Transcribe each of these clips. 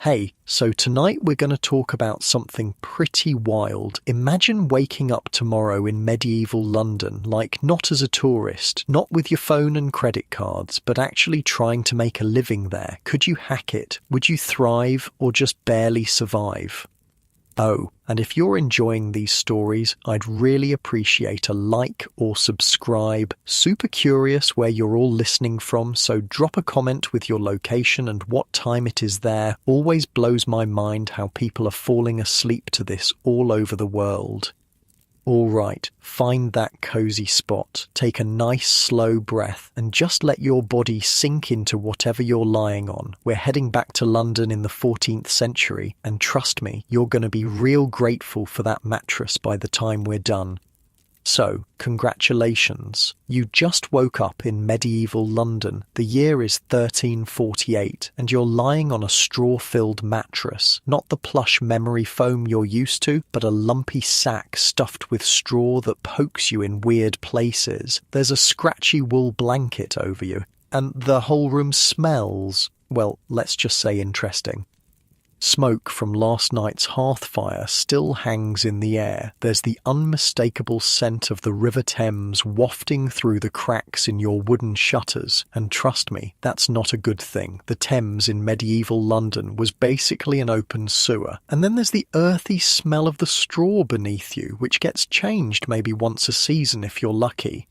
Hey, so tonight we're going to talk about something pretty wild. Imagine waking up tomorrow in medieval London, like not as a tourist, not with your phone and credit cards, but actually trying to make a living there. Could you hack it? Would you thrive or just barely survive? Oh, and if you're enjoying these stories, I'd really appreciate a like or subscribe. Super curious where you're all listening from, so drop a comment with your location and what time it is there. Always blows my mind how people are falling asleep to this all over the world. All right, find that cozy spot, take a nice slow breath and just let your body sink into whatever you're lying on. We're heading back to London in the 14th century, and trust me, you're going to be real grateful for that mattress by the time we're done. So, congratulations. You just woke up in medieval London. The year is 1348, and you're lying on a straw-filled mattress. Not the plush memory foam you're used to, but a lumpy sack stuffed with straw that pokes you in weird places. There's a scratchy wool blanket over you, and the whole room smells, well, let's just say interesting. Smoke from last night's hearth fire still hangs in the air. There's the unmistakable scent of the River Thames wafting through the cracks in your wooden shutters. And trust me, that's not a good thing. The Thames in medieval London was basically an open sewer. And then there's the earthy smell of the straw beneath you, which gets changed maybe once a season if you're lucky.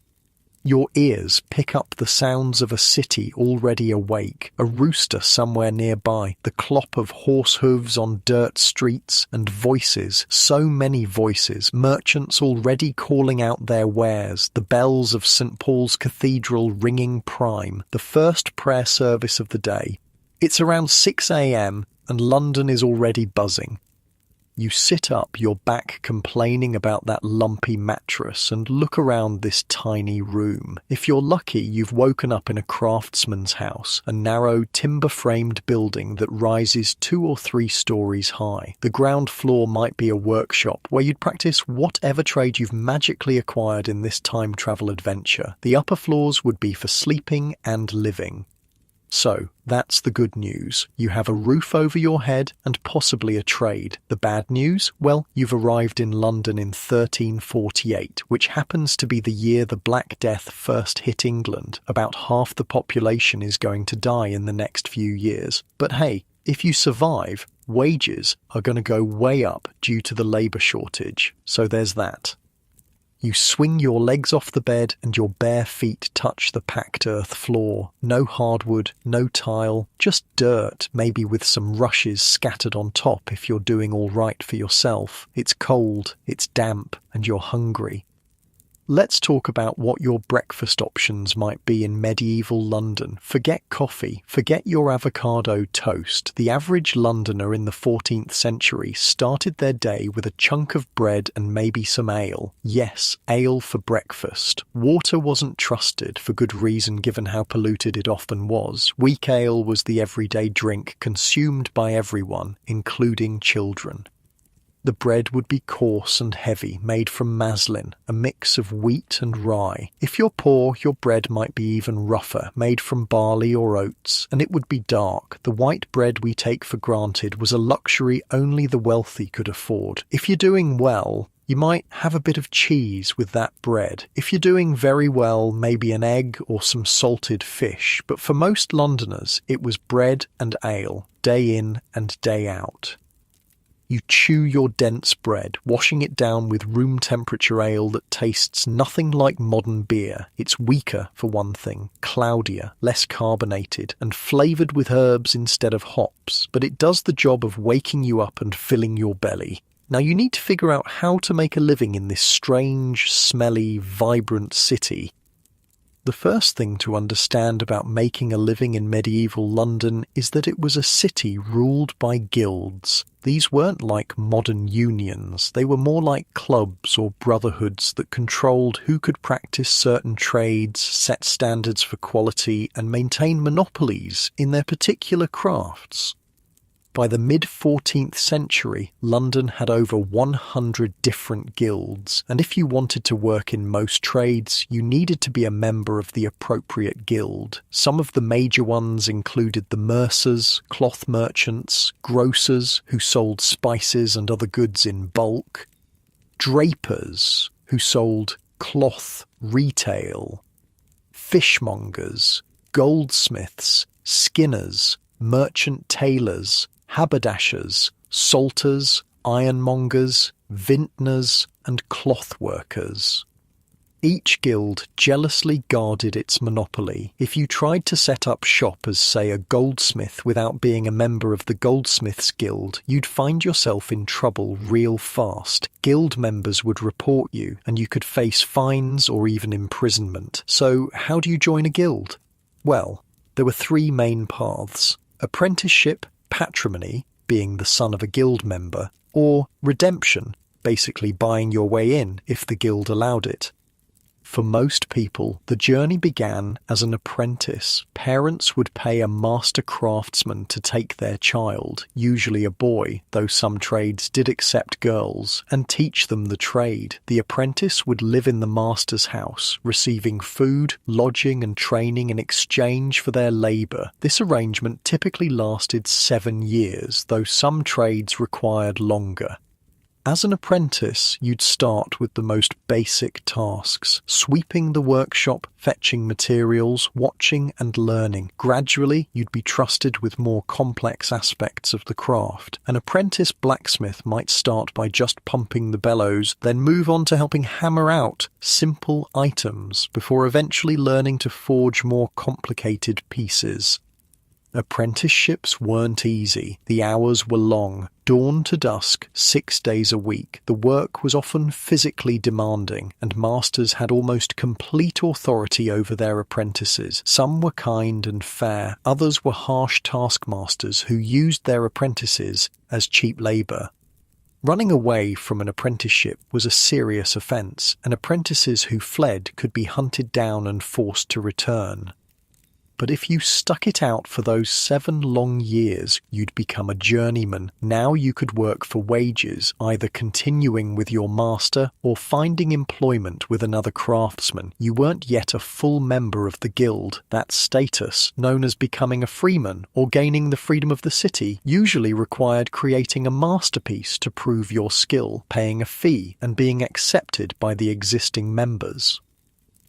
Your ears pick up the sounds of a city already awake, a rooster somewhere nearby, the clop of horse hooves on dirt streets, and voices, so many voices, merchants already calling out their wares, the bells of St. Paul's Cathedral ringing prime, the first prayer service of the day. It's around 6 a.m. and London is already buzzing. You sit up, your back complaining about that lumpy mattress, and look around this tiny room. If you're lucky, you've woken up in a craftsman's house, a narrow timber-framed building that rises 2 or 3 stories high. The ground floor might be a workshop where you'd practice whatever trade you've magically acquired in this time travel adventure. The upper floors would be for sleeping and living. So, that's the good news. You have a roof over your head and possibly a trade. The bad news? Well, you've arrived in London in 1348, which happens to be the year the Black Death first hit England. About half the population is going to die in the next few years. But hey, if you survive, wages are going to go way up due to the labour shortage. So there's that. You swing your legs off the bed and your bare feet touch the packed earth floor. No hardwood, no tile, just dirt, maybe with some rushes scattered on top if you're doing all right for yourself. It's cold, it's damp, and you're hungry. Let's talk about what your breakfast options might be in medieval London. Forget coffee, forget your avocado toast. The average Londoner in the 14th century started their day with a chunk of bread and maybe some ale. Yes, ale for breakfast. Water wasn't trusted, for good reason given how polluted it often was. Weak ale was the everyday drink consumed by everyone, including children. The bread would be coarse and heavy, made from maslin, a mix of wheat and rye. If you're poor, your bread might be even rougher, made from barley or oats, and it would be dark. The white bread we take for granted was a luxury only the wealthy could afford. If you're doing well, you might have a bit of cheese with that bread. If you're doing very well, maybe an egg or some salted fish. But for most Londoners, it was bread and ale, day in and day out. You chew your dense bread, washing it down with room temperature ale that tastes nothing like modern beer. It's weaker, for one thing, cloudier, less carbonated, and flavoured with herbs instead of hops, but it does the job of waking you up and filling your belly. Now you need to figure out how to make a living in this strange, smelly, vibrant city. The first thing to understand about making a living in medieval London is that it was a city ruled by guilds. These weren't like modern unions, they were more like clubs or brotherhoods that controlled who could practice certain trades, set standards for quality, and maintain monopolies in their particular crafts. By the mid-14th century, London had over 100 different guilds, and if you wanted to work in most trades, you needed to be a member of the appropriate guild. Some of the major ones included the mercers, cloth merchants, grocers who sold spices and other goods in bulk, drapers who sold cloth retail, fishmongers, goldsmiths, skinners, merchant tailors, haberdashers, salters, ironmongers, vintners, and cloth workers. Each guild jealously guarded its monopoly. If you tried to set up shop as, say, a goldsmith without being a member of the Goldsmiths Guild, you'd find yourself in trouble real fast. Guild members would report you, and you could face fines or even imprisonment. So, how do you join a guild? Well, there were three main paths: apprenticeship, patrimony, being the son of a guild member, or redemption, basically buying your way in if the guild allowed it. For most people, the journey began as an apprentice. Parents would pay a master craftsman to take their child, usually a boy, though some trades did accept girls, and teach them the trade. The apprentice would live in the master's house, receiving food, lodging and training in exchange for their labour. This arrangement typically lasted 7 years, though some trades required longer. As an apprentice, you'd start with the most basic tasks: sweeping the workshop, fetching materials, watching and learning. Gradually, you'd be trusted with more complex aspects of the craft. An apprentice blacksmith might start by just pumping the bellows, then move on to helping hammer out simple items before eventually learning to forge more complicated pieces. Apprenticeships weren't easy. The hours were long, dawn to dusk, 6 days a week. The work was often physically demanding, and masters had almost complete authority over their apprentices. Some were kind and fair, others were harsh taskmasters who used their apprentices as cheap labour. Running away from an apprenticeship was a serious offence, and apprentices who fled could be hunted down and forced to return. But if you stuck it out for those 7 long years, you'd become a journeyman. Now you could work for wages, either continuing with your master or finding employment with another craftsman. You weren't yet a full member of the guild. That status, known as becoming a freeman or gaining the freedom of the city, usually required creating a masterpiece to prove your skill, paying a fee, and being accepted by the existing members.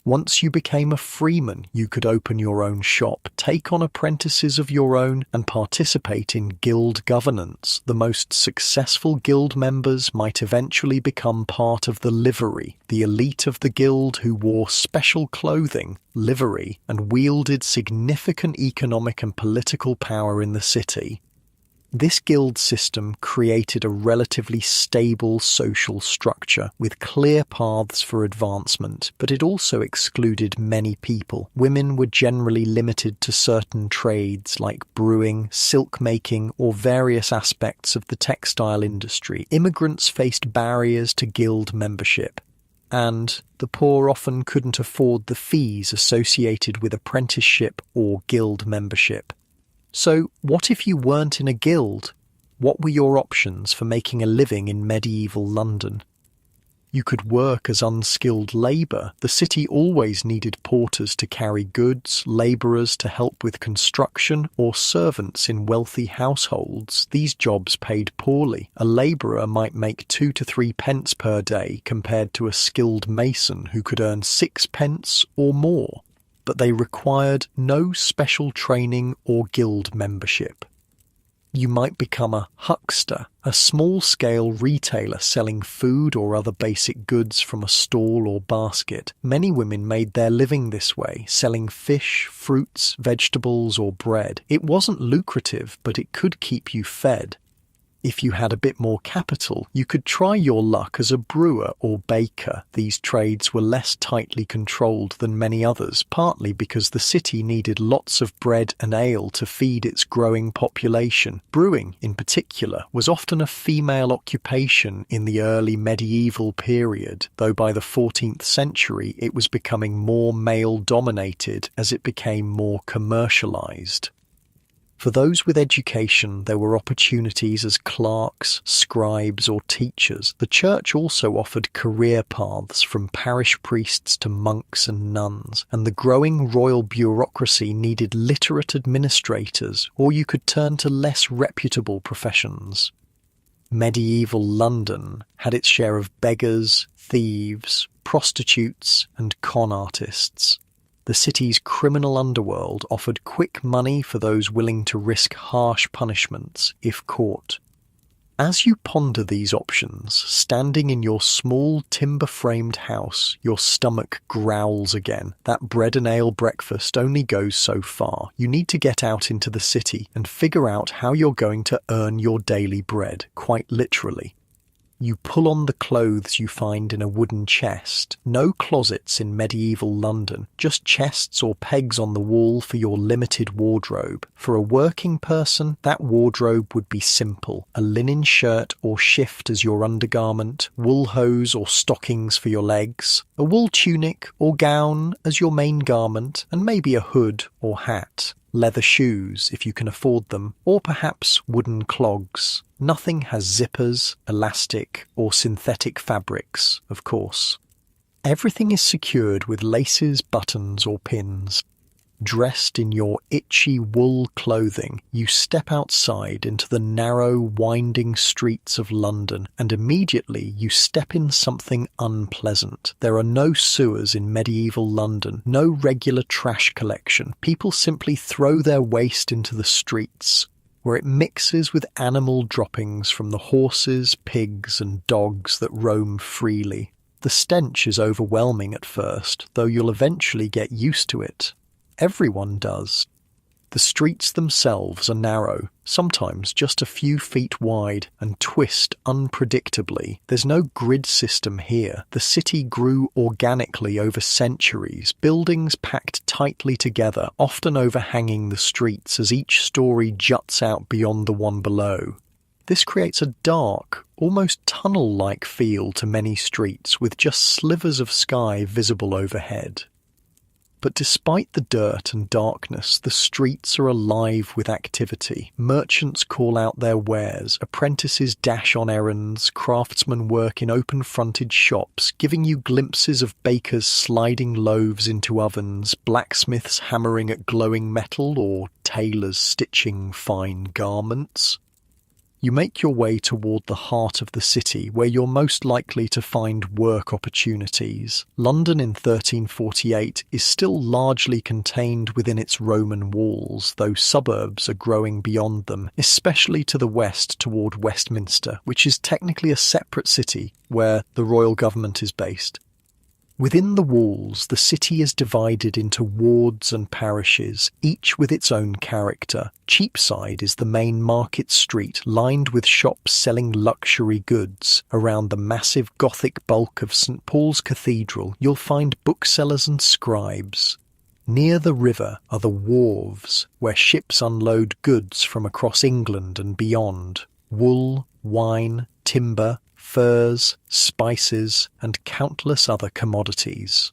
Once you became a freeman, you could open your own shop, take on apprentices of your own, and participate in guild governance. The most successful guild members might eventually become part of the livery, the elite of the guild who wore special clothing, livery, and wielded significant economic and political power in the city. This guild system created a relatively stable social structure with clear paths for advancement, but it also excluded many people. Women were generally limited to certain trades like brewing, silk making, or various aspects of the textile industry. Immigrants faced barriers to guild membership, and the poor often couldn't afford the fees associated with apprenticeship or guild membership. So, what if you weren't in a guild? What were your options for making a living in medieval London? You could work as unskilled labour. The city always needed porters to carry goods, labourers to help with construction, or servants in wealthy households. These jobs paid poorly. A labourer might make 2 to 3 pence per day compared to a skilled mason who could earn 6 pence or more. But they required no special training or guild membership. You might become a huckster, a small-scale retailer selling food or other basic goods from a stall or basket. Many women made their living this way, selling fish, fruits, vegetables, or bread. It wasn't lucrative, but it could keep you fed. If you had a bit more capital, you could try your luck as a brewer or baker. These trades were less tightly controlled than many others, partly because the city needed lots of bread and ale to feed its growing population. Brewing, in particular, was often a female occupation in the early medieval period, though by the 14th century it was becoming more male-dominated as it became more commercialized. For those with education, there were opportunities as clerks, scribes, or teachers. The church also offered career paths from parish priests to monks and nuns, and the growing royal bureaucracy needed literate administrators, or you could turn to less reputable professions. Medieval London had its share of beggars, thieves, prostitutes, and con artists. The city's criminal underworld offered quick money for those willing to risk harsh punishments if caught. As you ponder these options, standing in your small timber-framed house, your stomach growls again. That bread and ale breakfast only goes so far. You need to get out into the city and figure out how you're going to earn your daily bread, quite literally. You pull on the clothes you find in a wooden chest. No closets in medieval London, just chests or pegs on the wall for your limited wardrobe. For a working person, that wardrobe would be simple. A linen shirt or shift as your undergarment, wool hose or stockings for your legs, a wool tunic or gown as your main garment, and maybe a hood or hat. Leather shoes, if you can afford them, or perhaps wooden clogs. Nothing has zippers, elastic, or synthetic fabrics, of course. Everything is secured with laces, buttons, or pins. Dressed in your itchy wool clothing, you step outside into the narrow, winding streets of London, and immediately you step in something unpleasant. There are no sewers in medieval London, no regular trash collection. People simply throw their waste into the streets, where it mixes with animal droppings from the horses, pigs, and dogs that roam freely. The stench is overwhelming at first, though you'll eventually get used to it. Everyone does. The streets themselves are narrow, sometimes just a few feet wide, and twist unpredictably. There's no grid system here. The city grew organically over centuries, buildings packed tightly together, often overhanging the streets as each story juts out beyond the one below. This creates a dark, almost tunnel-like feel to many streets, with just slivers of sky visible overhead. But despite the dirt and darkness, the streets are alive with activity. Merchants call out their wares, apprentices dash on errands, craftsmen work in open-fronted shops, giving you glimpses of bakers sliding loaves into ovens, blacksmiths hammering at glowing metal, or tailors stitching fine garments. You make your way toward the heart of the city, where you're most likely to find work opportunities. London in 1348 is still largely contained within its Roman walls, though suburbs are growing beyond them, especially to the west toward Westminster, which is technically a separate city where the royal government is based. Within the walls, the city is divided into wards and parishes, each with its own character. Cheapside is the main market street, lined with shops selling luxury goods. Around the massive Gothic bulk of St. Paul's Cathedral, you'll find booksellers and scribes. Near the river are the wharves, where ships unload goods from across England and beyond. Wool, wine, timber, furs, spices, and countless other commodities.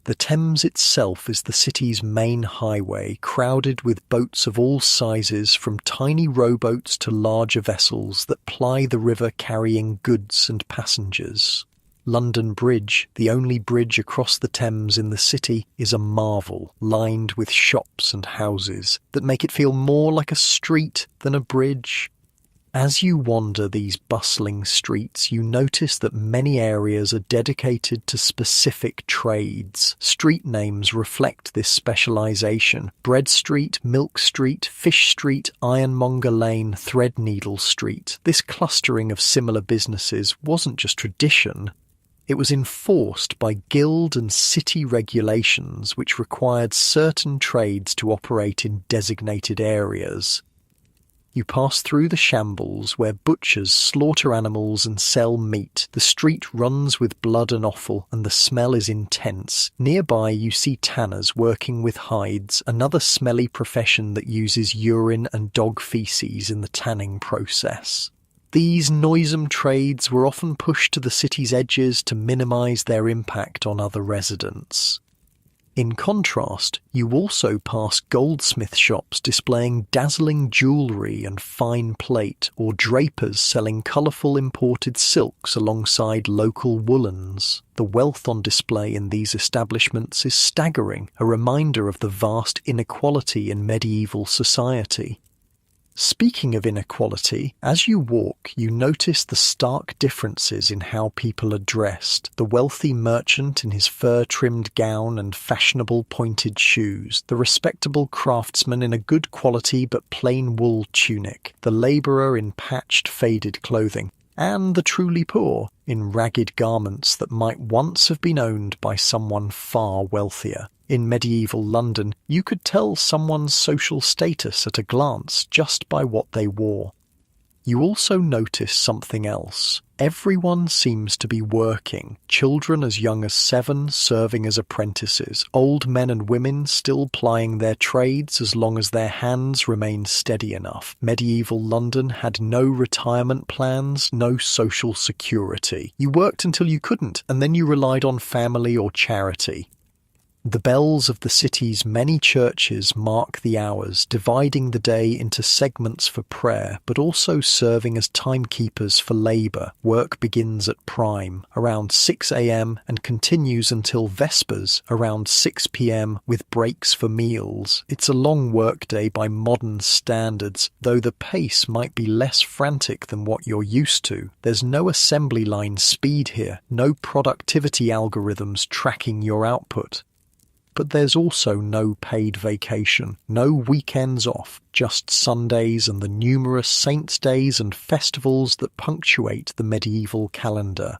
The Thames itself is the city's main highway, crowded with boats of all sizes, from tiny rowboats to larger vessels that ply the river carrying goods and passengers. London Bridge, the only bridge across the Thames in the city, is a marvel, lined with shops and houses that make it feel more like a street than a bridge. As you wander these bustling streets, you notice that many areas are dedicated to specific trades. Street names reflect this specialization: Bread Street, Milk Street, Fish Street, Ironmonger Lane, Threadneedle Street. This clustering of similar businesses wasn't just tradition. It was enforced by guild and city regulations which required certain trades to operate in designated areas. You pass through the shambles where butchers slaughter animals and sell meat. The street runs with blood and offal, and the smell is intense. Nearby you see tanners working with hides, another smelly profession that uses urine and dog feces in the tanning process. These noisome trades were often pushed to the city's edges to minimise their impact on other residents. In contrast, you also pass goldsmith shops displaying dazzling jewellery and fine plate, or drapers selling colourful imported silks alongside local woolens. The wealth on display in these establishments is staggering, a reminder of the vast inequality in medieval society. Speaking of inequality, as you walk, you notice the stark differences in how people are dressed. The wealthy merchant in his fur-trimmed gown and fashionable pointed shoes, the respectable craftsman in a good quality but plain wool tunic, the labourer in patched, faded clothing, and the truly poor in ragged garments that might once have been owned by someone far wealthier. In medieval London, you could tell someone's social status at a glance just by what they wore. You also notice something else. Everyone seems to be working, children as young as 7 serving as apprentices, old men and women still plying their trades as long as their hands remained steady enough. Medieval London had no retirement plans, no social security. You worked until you couldn't, and then you relied on family or charity. The bells of the city's many churches mark the hours, dividing the day into segments for prayer, but also serving as timekeepers for labour. Work begins at prime, around 6 a.m, and continues until vespers, around 6 p.m, with breaks for meals. It's a long workday by modern standards, though the pace might be less frantic than what you're used to. There's no assembly line speed here, no productivity algorithms tracking your output. But there's also no paid vacation, no weekends off, just Sundays and the numerous saints' days and festivals that punctuate the medieval calendar.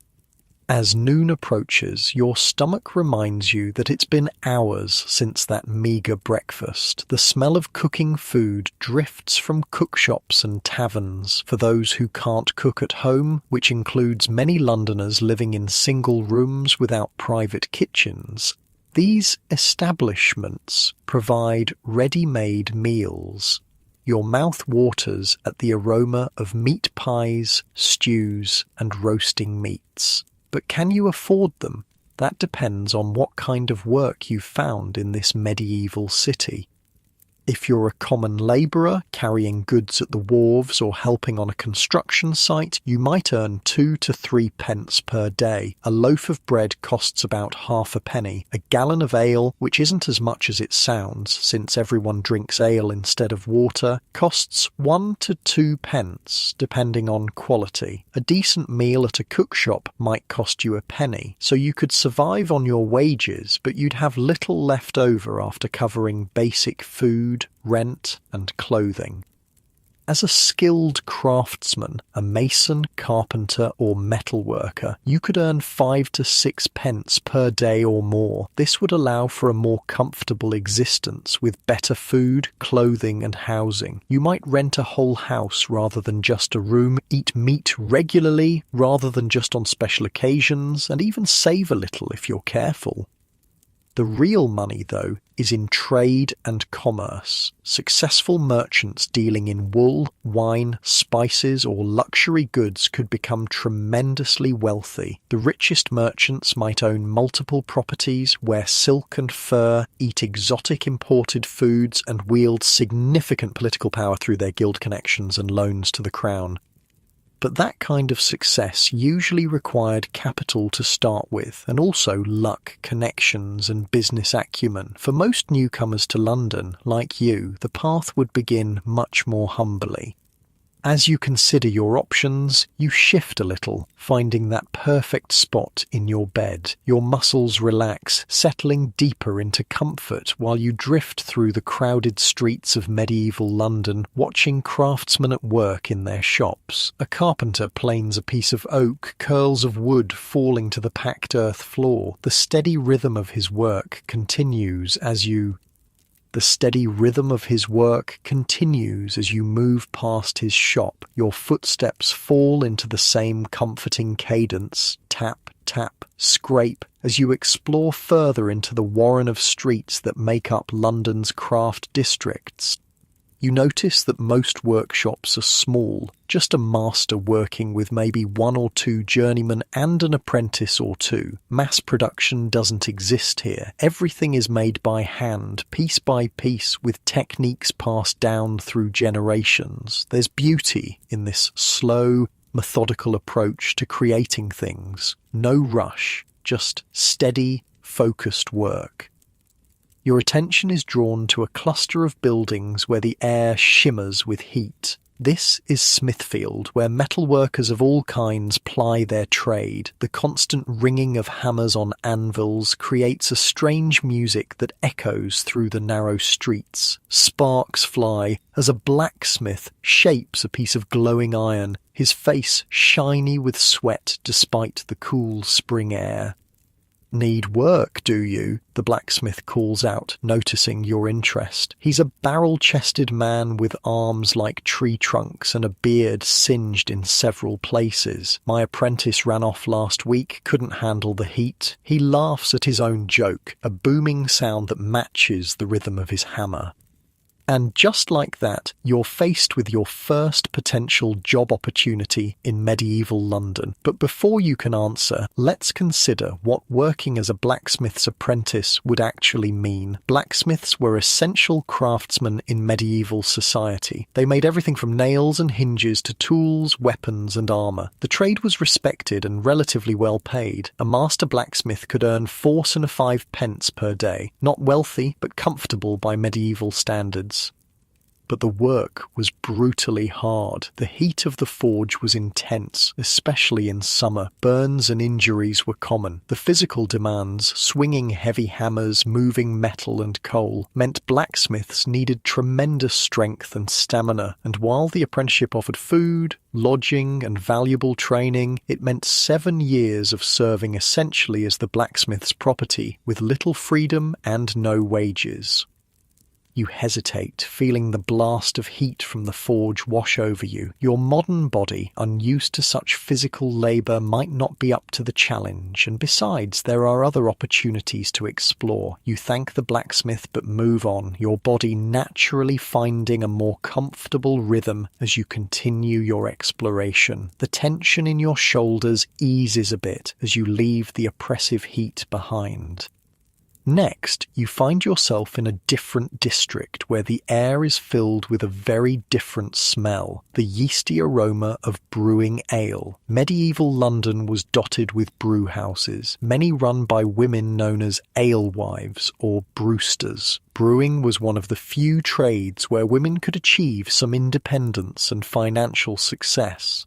As noon approaches, your stomach reminds you that it's been hours since that meagre breakfast. The smell of cooking food drifts from cookshops and taverns for those who can't cook at home, which includes many Londoners living in single rooms without private kitchens. These establishments provide ready-made meals. Your mouth waters at the aroma of meat pies, stews, and roasting meats. But can you afford them? That depends on what kind of work you've found in this medieval city. If you're a common labourer carrying goods at the wharves or helping on a construction site, you might earn 2 to 3 pence per day. A loaf of bread costs about half a penny. A gallon of ale, which isn't as much as it sounds since everyone drinks ale instead of water, costs 1 to 2 pence, depending on quality. A decent meal at a cookshop might cost you a penny, so you could survive on your wages, but you'd have little left over after covering basic food, rent, and clothing. As a skilled craftsman, a mason, carpenter, or metalworker, you could earn 5 to 6 pence per day or more. This would allow for a more comfortable existence with better food, clothing, and housing. You might rent a whole house rather than just a room, eat meat regularly rather than just on special occasions, and even save a little if you're careful. The real money, though, is in trade and commerce. Successful merchants dealing in wool, wine, spices, or luxury goods could become tremendously wealthy. The richest merchants might own multiple properties, wear silk and fur, eat exotic imported foods, and wield significant political power through their guild connections and loans to the crown. But that kind of success usually required capital to start with, and also luck, connections, and business acumen. For most newcomers to London, like you, the path would begin much more humbly. As you consider your options, you shift a little, finding that perfect spot in your bed. Your muscles relax, settling deeper into comfort while you drift through the crowded streets of medieval London, watching craftsmen at work in their shops. A carpenter planes a piece of oak, curls of wood falling to the packed earth floor. The steady rhythm of his work continues as you move past his shop. Your footsteps fall into the same comforting cadence, tap, tap, scrape, as you explore further into the warren of streets that make up London's craft districts. You notice that most workshops are small, just a master working with maybe 1 or 2 journeymen and an apprentice or 2. Mass production doesn't exist here. Everything is made by hand, piece by piece, with techniques passed down through generations. There's beauty in this slow, methodical approach to creating things. No rush, just steady, focused work. Your attention is drawn to a cluster of buildings where the air shimmers with heat. This is Smithfield, where metalworkers of all kinds ply their trade. The constant ringing of hammers on anvils creates a strange music that echoes through the narrow streets. Sparks fly as a blacksmith shapes a piece of glowing iron, his face shiny with sweat despite the cool spring air. "Need work, do you?" the blacksmith calls out, noticing your interest. He's a barrel-chested man with arms like tree trunks and a beard singed in several places. "My apprentice ran off last week, couldn't handle the heat." He laughs at his own joke, a booming sound that matches the rhythm of his hammer. And just like that, you're faced with your first potential job opportunity in medieval London. But before you can answer, let's consider what working as a blacksmith's apprentice would actually mean. Blacksmiths were essential craftsmen in medieval society. They made everything from nails and hinges to tools, weapons, and armour. The trade was respected and relatively well paid. A master blacksmith could earn 4.5 pence per day. Not wealthy, but comfortable by medieval standards. But the work was brutally hard. The heat of the forge was intense, especially in summer. Burns and injuries were common. The physical demands, swinging heavy hammers, moving metal and coal, meant blacksmiths needed tremendous strength and stamina. And while the apprenticeship offered food, lodging, and valuable training, it meant 7 years of serving essentially as the blacksmith's property, with little freedom and no wages. You hesitate, feeling the blast of heat from the forge wash over you. Your modern body, unused to such physical labour, might not be up to the challenge, and besides, there are other opportunities to explore. You thank the blacksmith but move on, your body naturally finding a more comfortable rhythm as you continue your exploration. The tension in your shoulders eases a bit as you leave the oppressive heat behind. Next, you find yourself in a different district where the air is filled with a very different smell, the yeasty aroma of brewing ale. Medieval London was dotted with brew houses, many run by women known as alewives or brewsters. Brewing was one of the few trades where women could achieve some independence and financial success.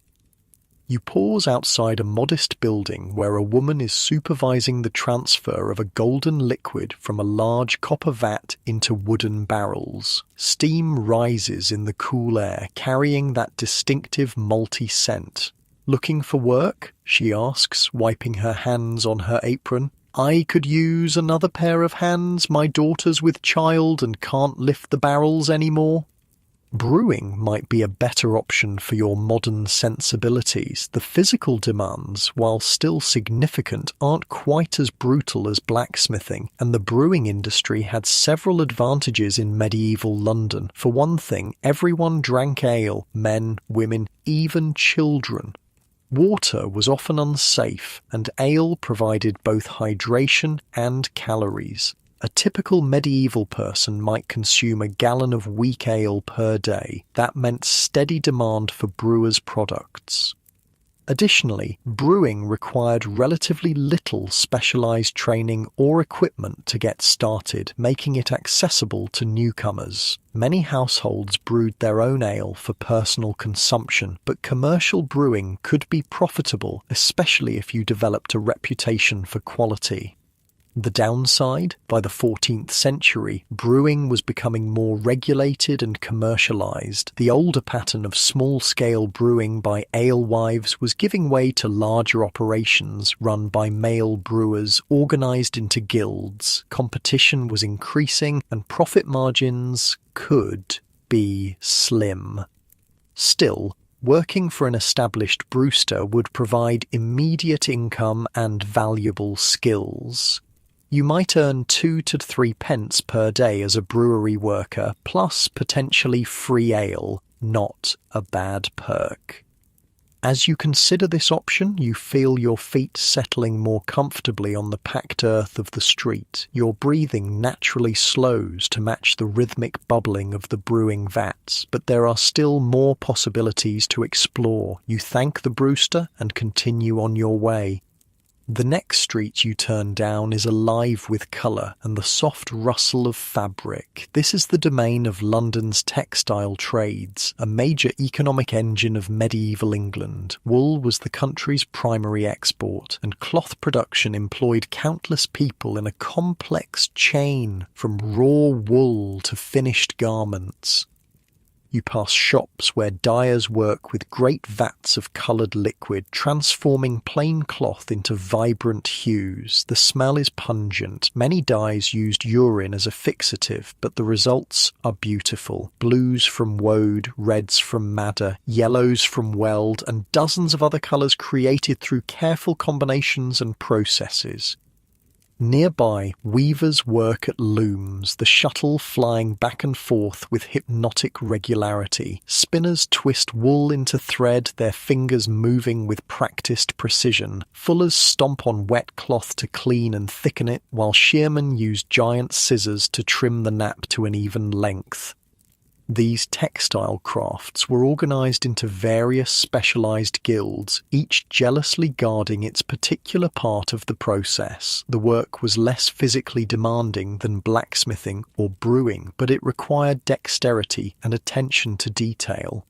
You pause outside a modest building where a woman is supervising the transfer of a golden liquid from a large copper vat into wooden barrels. Steam rises in the cool air, carrying that distinctive malty scent. "Looking for work?" she asks, wiping her hands on her apron. "I could use another pair of hands. My daughter's with child and can't lift the barrels anymore." Brewing might be a better option for your modern sensibilities. The physical demands, while still significant, aren't quite as brutal as blacksmithing, and the brewing industry had several advantages in medieval London. For one thing, everyone drank ale, men, women, even children. Water was often unsafe, and ale provided both hydration and calories. A typical medieval person might consume a gallon of weak ale per day. That meant steady demand for brewers' products. Additionally, brewing required relatively little specialized training or equipment to get started, making it accessible to newcomers. Many households brewed their own ale for personal consumption, but commercial brewing could be profitable, especially if you developed a reputation for quality. The downside, by the 14th century, brewing was becoming more regulated and commercialized. The older pattern of small-scale brewing by alewives was giving way to larger operations run by male brewers organized into guilds. Competition was increasing, and profit margins could be slim. Still, working for an established brewster would provide immediate income and valuable skills. You might earn 2 to 3 pence per day as a brewery worker, plus potentially free ale. Not a bad perk. As you consider this option, you feel your feet settling more comfortably on the packed earth of the street. Your breathing naturally slows to match the rhythmic bubbling of the brewing vats, but there are still more possibilities to explore. You thank the brewster and continue on your way. The next street you turn down is alive with colour and the soft rustle of fabric. This is the domain of London's textile trades, a major economic engine of medieval England. Wool was the country's primary export, and cloth production employed countless people in a complex chain from raw wool to finished garments. You pass shops where dyers work with great vats of coloured liquid, transforming plain cloth into vibrant hues. The smell is pungent. Many dyes used urine as a fixative, but the results are beautiful. Blues from woad, reds from madder, yellows from weld, and dozens of other colours created through careful combinations and processes. Nearby, weavers work at looms, the shuttle flying back and forth with hypnotic regularity. Spinners twist wool into thread, their fingers moving with practiced precision. Fullers stomp on wet cloth to clean and thicken it, while shearmen use giant scissors to trim the nap to an even length. These textile crafts were organised into various specialised guilds, each jealously guarding its particular part of the process. The work was less physically demanding than blacksmithing or brewing, but it required dexterity and attention to detail.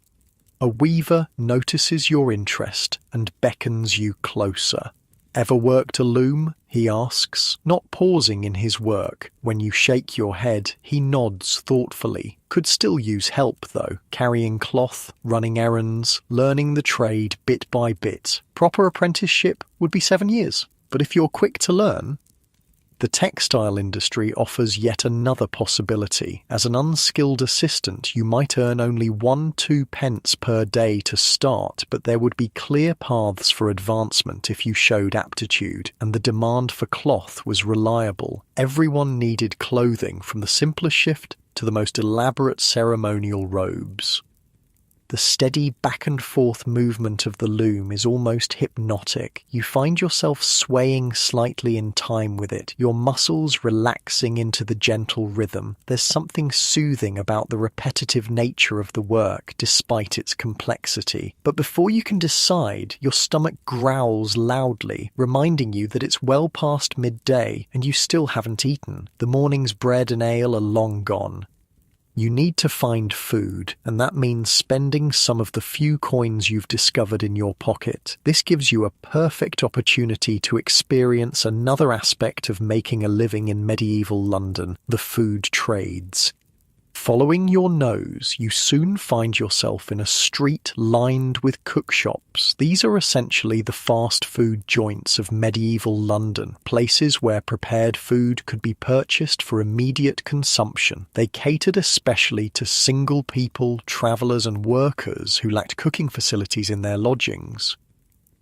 A weaver notices your interest and beckons you closer. "Ever worked a loom?" he asks, not pausing in his work. When you shake your head, he nods thoughtfully. Could still use help, though, carrying cloth, running errands, learning the trade bit by bit. Proper apprenticeship would be 7 years, but if you're quick to learn... The textile industry offers yet another possibility. As an unskilled assistant, you might earn only 1-2 pence per day to start, but there would be clear paths for advancement if you showed aptitude, and the demand for cloth was reliable. Everyone needed clothing, from the simplest shift to the most elaborate ceremonial robes. The steady back and forth movement of the loom is almost hypnotic. You find yourself swaying slightly in time with it, your muscles relaxing into the gentle rhythm. There's something soothing about the repetitive nature of the work, despite its complexity. But before you can decide, your stomach growls loudly, reminding you that it's well past midday and you still haven't eaten. The morning's bread and ale are long gone. You need to find food, and that means spending some of the few coins you've discovered in your pocket. This gives you a perfect opportunity to experience another aspect of making a living in medieval London, the food trades. Following your nose, you soon find yourself in a street lined with cookshops. These are essentially the fast food joints of medieval London, places where prepared food could be purchased for immediate consumption. They catered especially to single people, travellers and workers who lacked cooking facilities in their lodgings.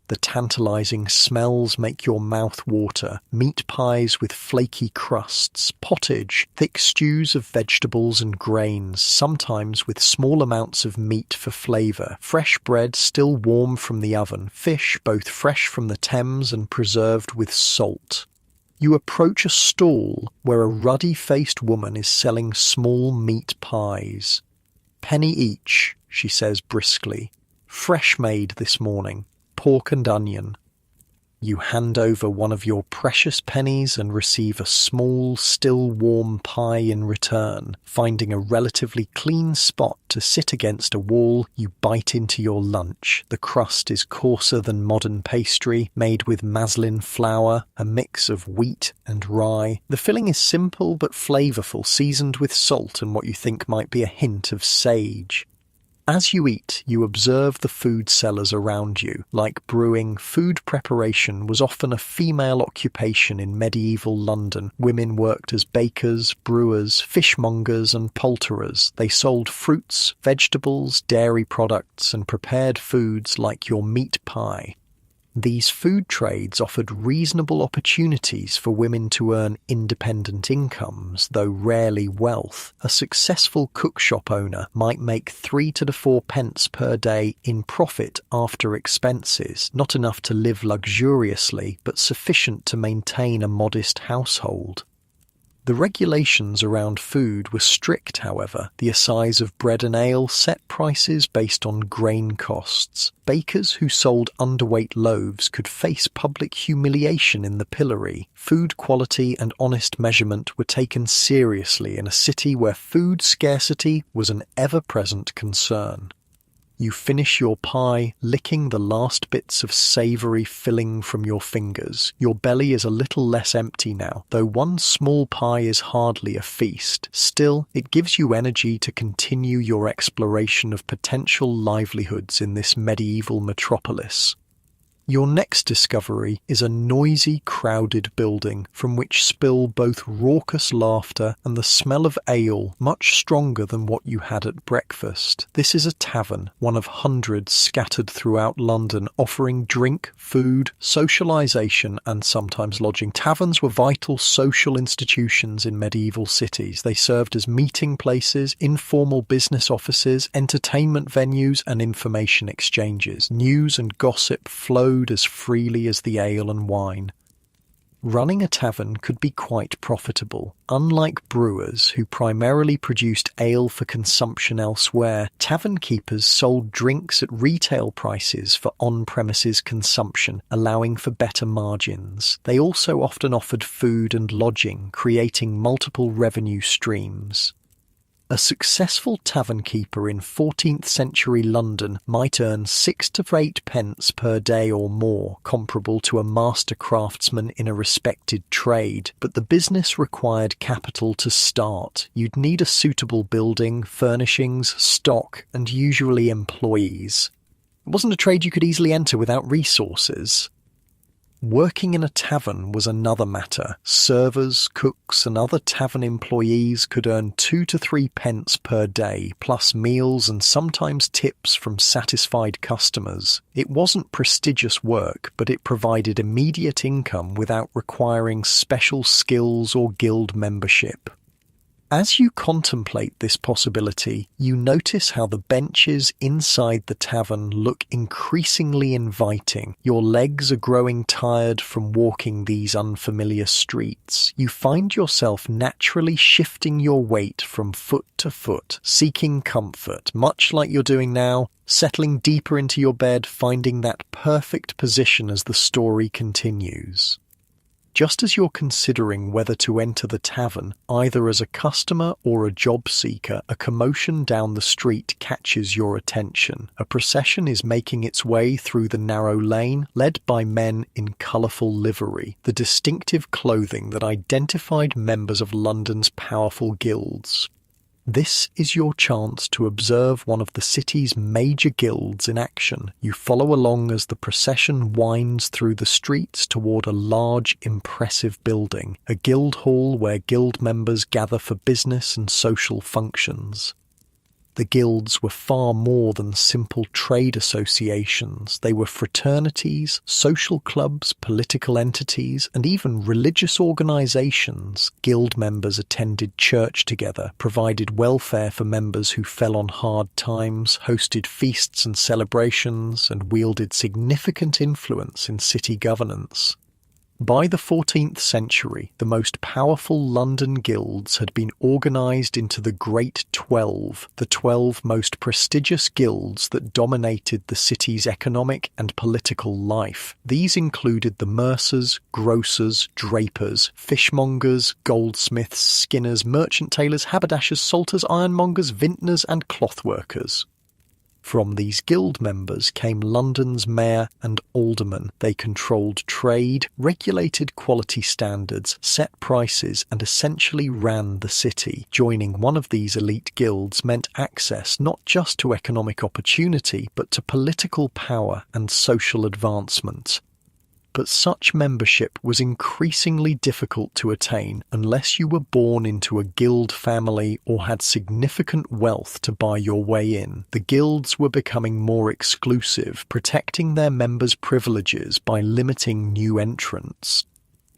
The tantalizing smells make your mouth water. Meat pies with flaky crusts, pottage, thick stews of vegetables and grains, sometimes with small amounts of meat for flavour, fresh bread still warm from the oven, fish both fresh from the Thames and preserved with salt. You approach a stall where a ruddy-faced woman is selling small meat pies. "Penny each," she says briskly. "Fresh made this morning. Pork and onion." You hand over one of your precious pennies and receive a small, still warm pie in return. Finding a relatively clean spot to sit against a wall, you bite into your lunch. The crust is coarser than modern pastry, made with maslin flour, a mix of wheat and rye. The filling is simple but flavourful, seasoned with salt and what you think might be a hint of sage. As you eat, you observe the food sellers around you. Like brewing, food preparation was often a female occupation in medieval London. Women worked as bakers, brewers, fishmongers and poulterers. They sold fruits, vegetables, dairy products and prepared foods like your meat pie. These food trades offered reasonable opportunities for women to earn independent incomes, though rarely wealth. A successful cookshop owner might make 3 to 4 pence per day in profit after expenses, not enough to live luxuriously, but sufficient to maintain a modest household. The regulations around food were strict, however. The assize of bread and ale set prices based on grain costs. Bakers who sold underweight loaves could face public humiliation in the pillory. Food quality and honest measurement were taken seriously in a city where food scarcity was an ever-present concern. You finish your pie, licking the last bits of savoury filling from your fingers. Your belly is a little less empty now, though one small pie is hardly a feast. Still, it gives you energy to continue your exploration of potential livelihoods in this medieval metropolis. Your next discovery is a noisy, crowded building from which spill both raucous laughter and the smell of ale much stronger than what you had at breakfast. This is a tavern, one of hundreds scattered throughout London, offering drink, food, socialisation and sometimes lodging. Taverns were vital social institutions in medieval cities. They served as meeting places, informal business offices, entertainment venues and information exchanges. News and gossip flowed as freely as the ale and wine. Running a tavern could be quite profitable. Unlike brewers, who primarily produced ale for consumption elsewhere, tavern keepers sold drinks at retail prices for on-premises consumption, allowing for better margins. They also often offered food and lodging, creating multiple revenue streams. A successful tavern keeper in 14th century London might earn 6 to 8 pence per day or more, comparable to a master craftsman in a respected trade. But the business required capital to start. You'd need a suitable building, furnishings, stock, and usually employees. It wasn't a trade you could easily enter without resources. Working in a tavern was another matter. Servers, cooks, and other tavern employees could earn 2 to 3 pence per day, plus meals and sometimes tips from satisfied customers. It wasn't prestigious work, but it provided immediate income without requiring special skills or guild membership. As you contemplate this possibility, you notice how the benches inside the tavern look increasingly inviting. Your legs are growing tired from walking these unfamiliar streets. You find yourself naturally shifting your weight from foot to foot, seeking comfort, much like you're doing now, settling deeper into your bed, finding that perfect position as the story continues. Just as you're considering whether to enter the tavern, either as a customer or a job seeker, a commotion down the street catches your attention. A procession is making its way through the narrow lane, led by men in colourful livery, the distinctive clothing that identified members of London's powerful guilds. This is your chance to observe one of the city's major guilds in action. You follow along as the procession winds through the streets toward a large, impressive building, a guild hall where guild members gather for business and social functions. The guilds were far more than simple trade associations. They were fraternities, social clubs, political entities, and even religious organizations. Guild members attended church together, provided welfare for members who fell on hard times, hosted feasts and celebrations, and wielded significant influence in city governance. By the 14th century, the most powerful London guilds had been organised into the Great 12, the 12 most prestigious guilds that dominated the city's economic and political life. These included the mercers, grocers, drapers, fishmongers, goldsmiths, skinners, merchant tailors, haberdashers, salters, ironmongers, vintners, and clothworkers. From these guild members came London's mayor and aldermen. They controlled trade, regulated quality standards, set prices, and essentially ran the city. Joining one of these elite guilds meant access not just to economic opportunity, but to political power and social advancement. But such membership was increasingly difficult to attain unless you were born into a guild family or had significant wealth to buy your way in. The guilds were becoming more exclusive, protecting their members' privileges by limiting new entrants.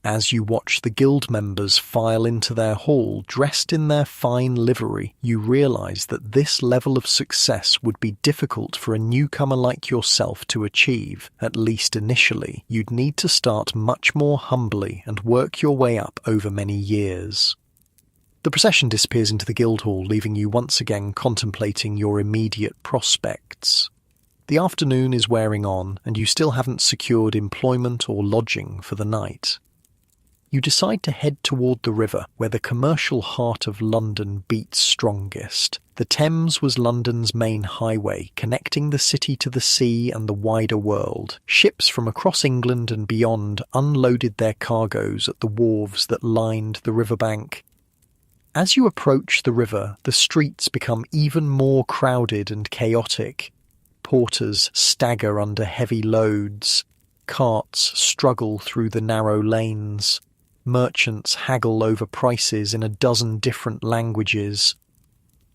As you watch the guild members file into their hall dressed in their fine livery, you realize that this level of success would be difficult for a newcomer like yourself to achieve. At least initially, you'd need to start much more humbly and work your way up over many years. The procession disappears into the guild hall, leaving you once again contemplating your immediate prospects. The afternoon is wearing on, and you still haven't secured employment or lodging for the night. You decide to head toward the river, where the commercial heart of London beats strongest. The Thames was London's main highway, connecting the city to the sea and the wider world. Ships from across England and beyond unloaded their cargoes at the wharves that lined the riverbank. As you approach the river, the streets become even more crowded and chaotic. Porters stagger under heavy loads. Carts struggle through the narrow lanes. Merchants haggle over prices in a dozen different languages.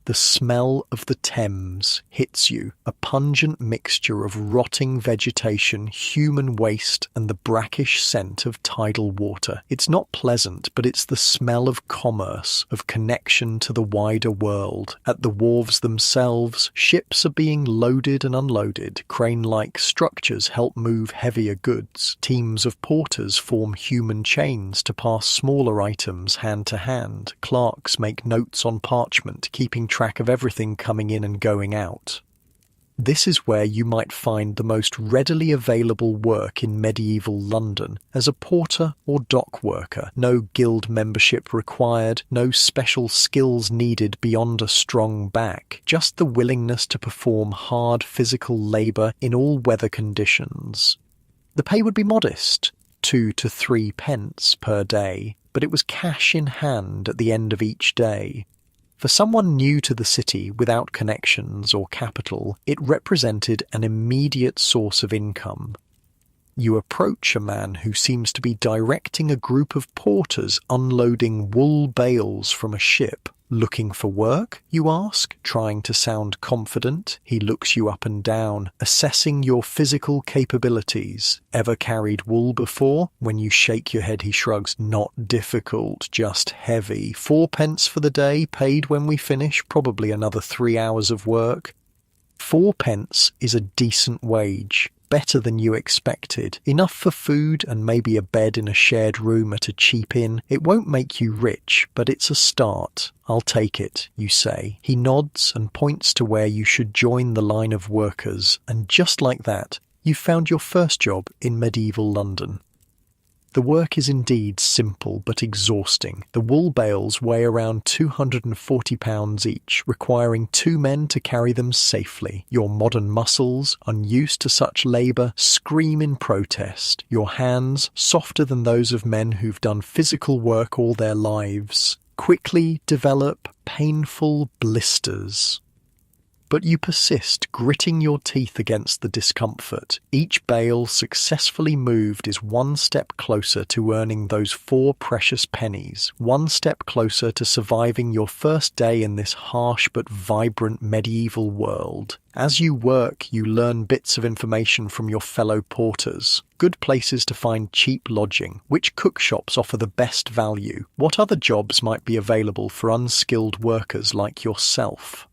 The smell of the Thames hits you, a pungent mixture of rotting vegetation, human waste, and the brackish scent of tidal water. It's not pleasant, but it's the smell of commerce, of connection to the wider world. At the wharves themselves, ships are being loaded and unloaded. Crane-like structures help move heavier goods. Teams of porters form human chains to pass smaller items hand to hand. Clerks make notes on parchment, keeping track of everything coming in and going out. This is where you might find the most readily available work in medieval London as a porter or dock worker. No guild membership required, no special skills needed beyond a strong back, just the willingness to perform hard physical labour in all weather conditions. The pay would be modest, 2 to 3 pence per day, but it was cash in hand at the end of each day. For someone new to the city without connections or capital, it represented an immediate source of income. You approach a man who seems to be directing a group of porters unloading wool bales from a ship. "Looking for work?" you ask, trying to sound confident. He looks you up and down, assessing your physical capabilities. "Ever carried wool before?" When you shake your head, he shrugs. "Not difficult, just heavy. 4 pence for the day, paid when we finish, probably another 3 hours of work." 4 pence is a decent wage. Better than you expected. Enough for food and maybe a bed in a shared room at a cheap inn. It won't make you rich, but it's a start. "I'll take it," you say. He nods and points to where you should join the line of workers, and just like that, you've found your first job in medieval London. The work is indeed simple but exhausting. The wool bales weigh around 240 pounds each, requiring 2 men to carry them safely. Your modern muscles, unused to such labour, scream in protest. Your hands, softer than those of men who've done physical work all their lives, quickly develop painful blisters. But you persist, gritting your teeth against the discomfort. Each bale successfully moved is one step closer to earning those 4 precious pennies, one step closer to surviving your first day in this harsh but vibrant medieval world. As you work, you learn bits of information from your fellow porters. Good places to find cheap lodging. Which cook shops offer the best value? What other jobs might be available for unskilled workers like yourself?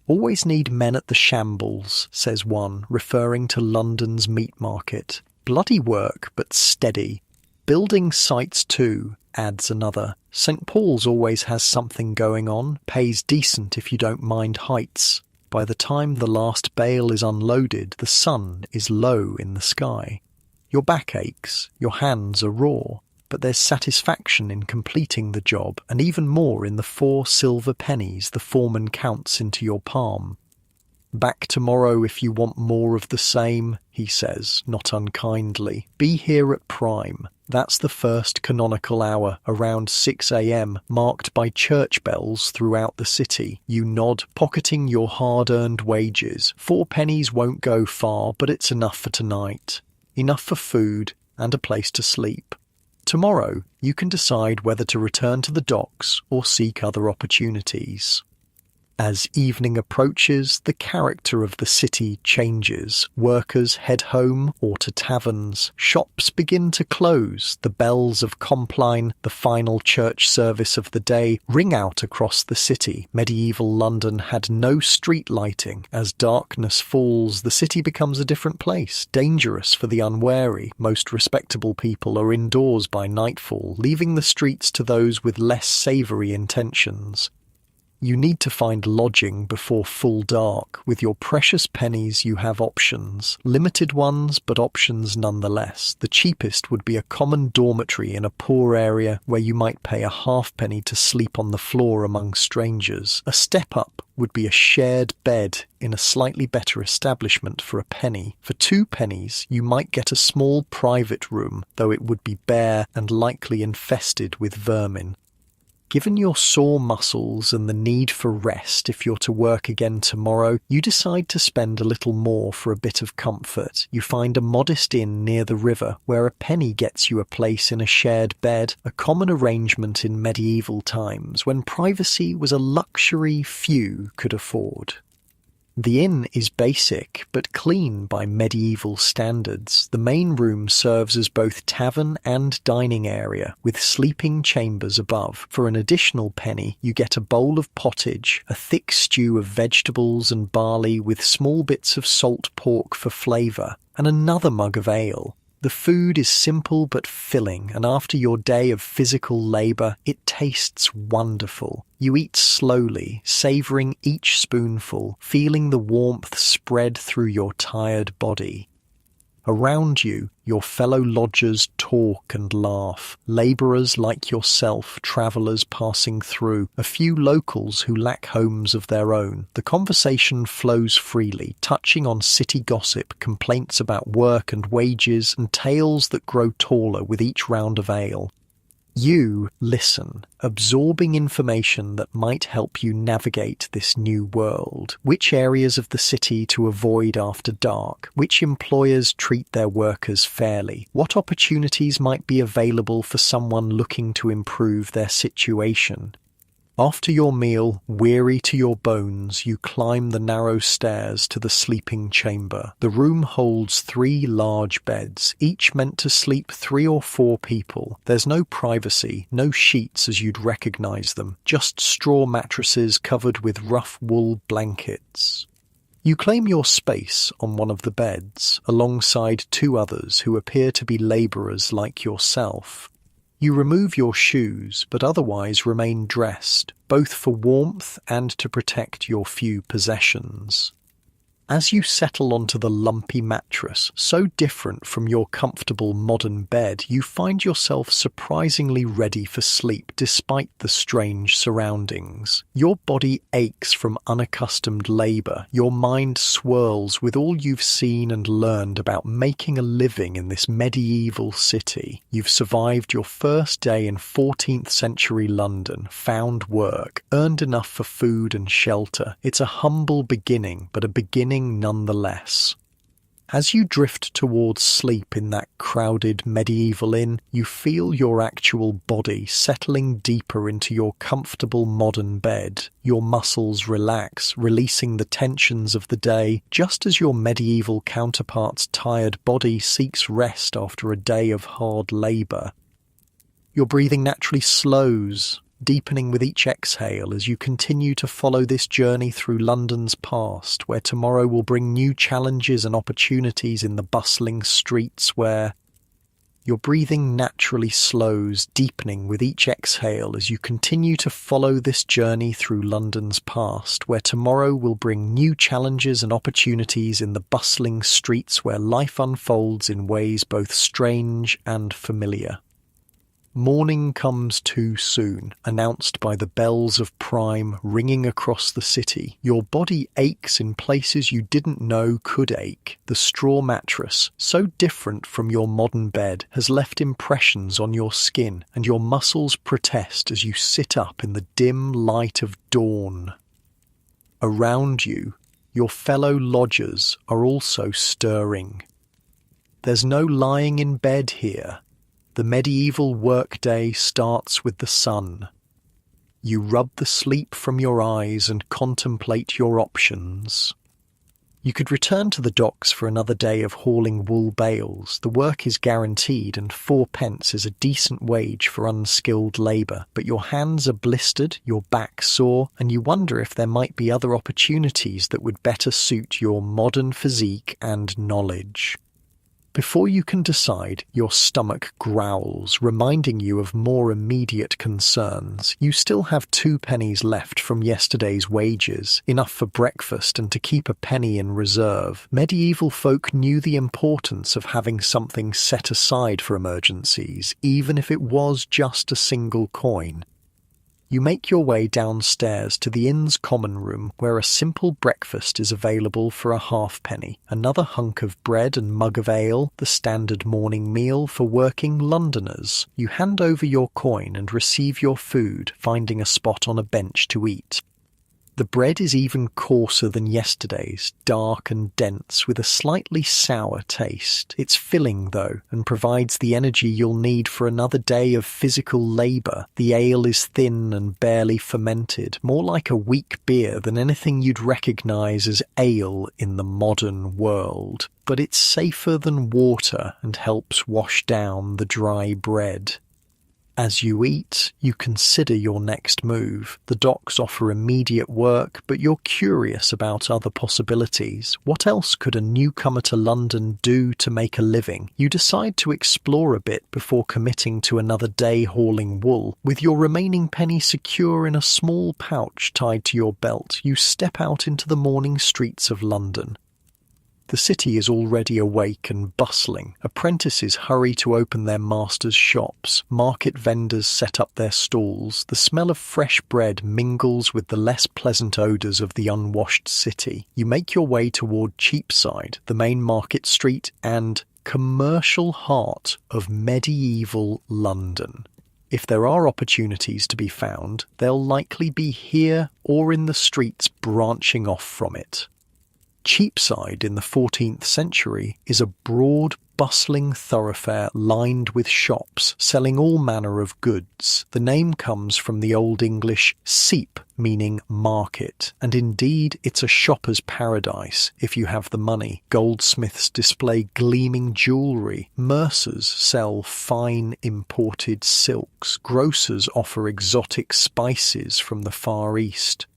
"Always need men at the shambles," says one, referring to London's meat market. "Bloody work, but steady. Building sites too," adds another. "St. Paul's always has something going on. Pays decent if you don't mind heights." By the time the last bale is unloaded, the sun is low in the sky. Your back aches, your hands are raw. But there's satisfaction in completing the job, and even more in the 4 silver pennies the foreman counts into your palm. "Back tomorrow if you want more of the same," he says, not unkindly. "Be here at prime." That's the first canonical hour, around 6 a.m, marked by church bells throughout the city. You nod, pocketing your hard-earned wages. 4 pennies won't go far, but it's enough for tonight. Enough for food, and a place to sleep. Tomorrow, you can decide whether to return to the docks or seek other opportunities. As evening approaches, the character of the city changes. Workers head home or to taverns. Shops begin to close. The bells of Compline, the final church service of the day, ring out across the city. Medieval London had no street lighting. As darkness falls, the city becomes a different place, dangerous for the unwary. Most respectable people are indoors by nightfall, leaving the streets to those with less savoury intentions. You need to find lodging before full dark. With your precious pennies, you have options. Limited ones, but options nonetheless. The cheapest would be a common dormitory in a poor area where you might pay a halfpenny to sleep on the floor among strangers. A step up would be a shared bed in a slightly better establishment for a penny. For 2 pennies, you might get a small private room, though it would be bare and likely infested with vermin. Given your sore muscles and the need for rest if you're to work again tomorrow, you decide to spend a little more for a bit of comfort. You find a modest inn near the river where a penny gets you a place in a shared bed, a common arrangement in medieval times when privacy was a luxury few could afford. The inn is basic but clean by medieval standards. The main room serves as both tavern and dining area, with sleeping chambers above. For an additional penny, you get a bowl of pottage, a thick stew of vegetables and barley with small bits of salt pork for flavour, and another mug of ale. The food is simple but filling, and after your day of physical labour, it tastes wonderful. You eat slowly, savouring each spoonful, feeling the warmth spread through your tired body. Around you, your fellow lodgers talk and laugh. Labourers like yourself, travellers passing through, a few locals who lack homes of their own. The conversation flows freely, touching on city gossip, complaints about work and wages, and tales that grow taller with each round of ale. You listen, absorbing information that might help you navigate this new world. Which areas of the city to avoid after dark? Which employers treat their workers fairly? What opportunities might be available for someone looking to improve their situation? After your meal, weary to your bones, you climb the narrow stairs to the sleeping chamber. The room holds 3 large beds, each meant to sleep 3 or 4 people. There's no privacy, no sheets as you'd recognize them, just straw mattresses covered with rough wool blankets. You claim your space on one of the beds, alongside 2 others who appear to be labourers like yourself. You remove your shoes, but otherwise remain dressed, both for warmth and to protect your few possessions. As you settle onto the lumpy mattress, so different from your comfortable modern bed, you find yourself surprisingly ready for sleep despite the strange surroundings. Your body aches from unaccustomed labour. Your mind swirls with all you've seen and learned about making a living in this medieval city. You've survived your first day in 14th century London, found work, earned enough for food and shelter. It's a humble beginning, but a beginning nonetheless. As you drift towards sleep in that crowded medieval inn, you feel your actual body settling deeper into your comfortable modern bed. Your muscles relax, releasing the tensions of the day, just as your medieval counterpart's tired body seeks rest after a day of hard labour. Your breathing naturally slows, deepening with each exhale as you continue to follow this journey through London's past, where tomorrow will bring new challenges and opportunities in the bustling streets where your breathing naturally slows, deepening with each exhale as you continue to follow this journey through London's past, where tomorrow will bring new challenges and opportunities in the bustling streets where life unfolds in ways both strange and familiar. Morning comes too soon, announced by the bells of prime ringing across the city. Your body aches in places you didn't know could ache. The straw mattress, so different from your modern bed, has left impressions on your skin, and your muscles protest as you sit up in the dim light of dawn. Around you, your fellow lodgers are also stirring. There's no lying in bed here. The medieval workday starts with the sun. You rub the sleep from your eyes and contemplate your options. You could return to the docks for another day of hauling wool bales. The work is guaranteed and 4p is a decent wage for unskilled labour, but your hands are blistered, your back sore, and you wonder if there might be other opportunities that would better suit your modern physique and knowledge. Before you can decide, your stomach growls, reminding you of more immediate concerns. You still have 2p left from yesterday's wages, enough for breakfast and to keep a penny in reserve. Medieval folk knew the importance of having something set aside for emergencies, even if it was just a single coin. You make your way downstairs to the inn's common room, where a simple breakfast is available for a halfpenny. Another hunk of bread and mug of ale, the standard morning meal for working Londoners. You hand over your coin and receive your food, finding a spot on a bench to eat. The bread is even coarser than yesterday's, dark and dense, with a slightly sour taste. It's filling, though, and provides the energy you'll need for another day of physical labour. The ale is thin and barely fermented, more like a weak beer than anything you'd recognise as ale in the modern world. But it's safer than water and helps wash down the dry bread. As you eat, you consider your next move. The docks offer immediate work, but you're curious about other possibilities. What else could a newcomer to London do to make a living? You decide to explore a bit before committing to another day hauling wool. With your remaining penny secure in a small pouch tied to your belt, you step out into the morning streets of London. The city is already awake and bustling. Apprentices hurry to open their masters' shops. Market vendors set up their stalls. The smell of fresh bread mingles with the less pleasant odours of the unwashed city. You make your way toward Cheapside, the main market street and commercial heart of medieval London. If there are opportunities to be found, they'll likely be here or in the streets branching off from it. Cheapside in the 14th century is a broad, bustling thoroughfare lined with shops selling all manner of goods. The name comes from the Old English seep, meaning market, and indeed it's a shopper's paradise if you have the money. Goldsmiths display gleaming jewellery, mercers sell fine imported silks, grocers offer exotic spices from the Far East.